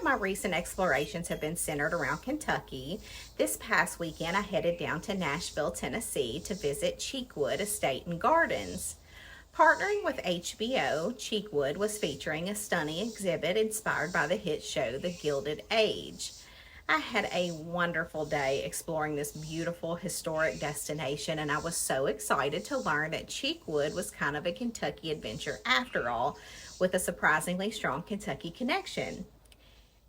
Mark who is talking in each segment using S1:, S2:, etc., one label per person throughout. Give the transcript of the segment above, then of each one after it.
S1: my recent explorations have been centered around Kentucky. This past weekend, I headed down to Nashville, Tennessee to visit Cheekwood Estate Gardens. Partnering with HBO, Cheekwood was featuring a stunning exhibit inspired by the hit show The Gilded Age. I had a wonderful day exploring this beautiful historic destination, and I was so excited to learn that Cheekwood was kind of a Kentucky adventure after all, with a surprisingly strong Kentucky connection.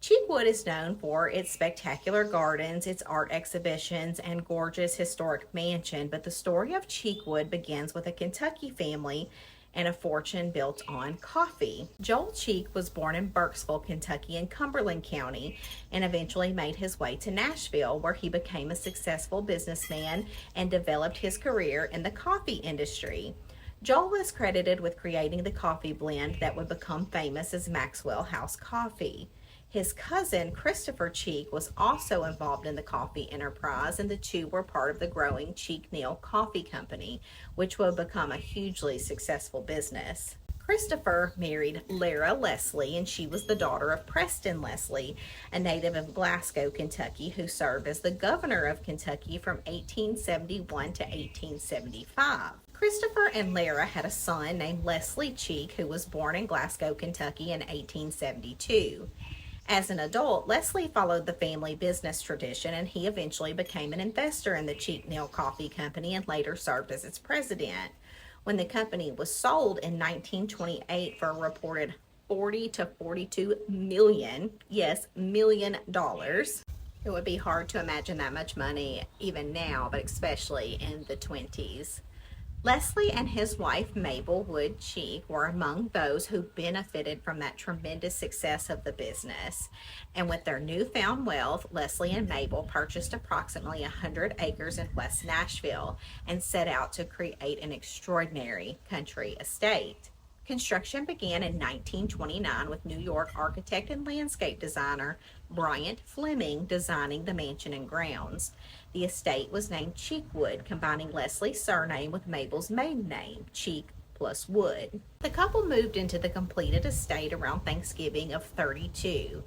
S1: Cheekwood is known for its spectacular gardens, its art exhibitions, and gorgeous historic mansion, but the story of Cheekwood begins with a Kentucky family and a fortune built on coffee. Joel Cheek was born in Burkesville, Kentucky in Cumberland County, and eventually made his way to Nashville, where he became a successful businessman and developed his career in the coffee industry. Joel is credited with creating the coffee blend that would become famous as Maxwell House Coffee. His cousin, Christopher Cheek, was also involved in the coffee enterprise, and the two were part of the growing Cheek-Neal Coffee Company, which would become a hugely successful business. Christopher married Lara Leslie, and she was the daughter of Preston Leslie, a native of Glasgow, Kentucky, who served as the governor of Kentucky from 1871 to 1875. Christopher and Lara had a son named Owsley Cheek, who was born in Glasgow, Kentucky in 1872. As an adult, Leslie followed the family business tradition, and he eventually became an investor in the Cheek-Neal Coffee Company and later served as its president. When the company was sold in 1928 for a reported $40 to $42 million, yes, $million. It would be hard to imagine that much money even now, but especially in the 20s. Leslie and his wife, Mabel Wood Cheek, were among those who benefited from that tremendous success of the business. And with their newfound wealth, Leslie and Mabel purchased approximately 100 acres in West Nashville and set out to create an extraordinary country estate. Construction began in 1929 with New York architect and landscape designer Bryant Fleming designing the mansion and grounds. The estate was named Cheekwood, combining Leslie's surname with Mabel's maiden name, Cheek plus Wood. The couple moved into the completed estate around Thanksgiving of 32.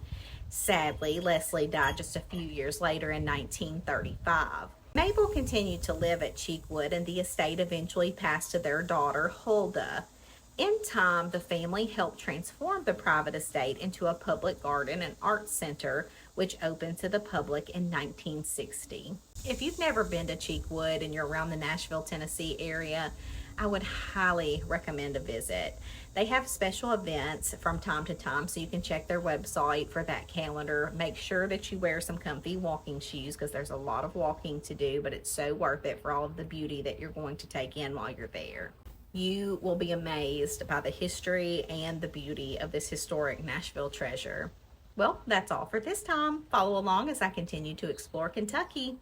S1: Sadly, Leslie died just a few years later in 1935. Mabel continued to live at Cheekwood, and the estate eventually passed to their daughter, Huldah. In time, the family helped transform the private estate into a public garden and arts center, which opened to the public in 1960. If you've never been to Cheekwood and you're around the Nashville, Tennessee area, I would highly recommend a visit. They have special events from time to time, so you can check their website for that calendar. Make sure that you wear some comfy walking shoes because there's a lot of walking to do, but it's so worth it for all of the beauty that you're going to take in while you're there. You will be amazed by the history and the beauty of this historic Nashville treasure. Well, that's all for this time. Follow along as I continue to explore Kentucky.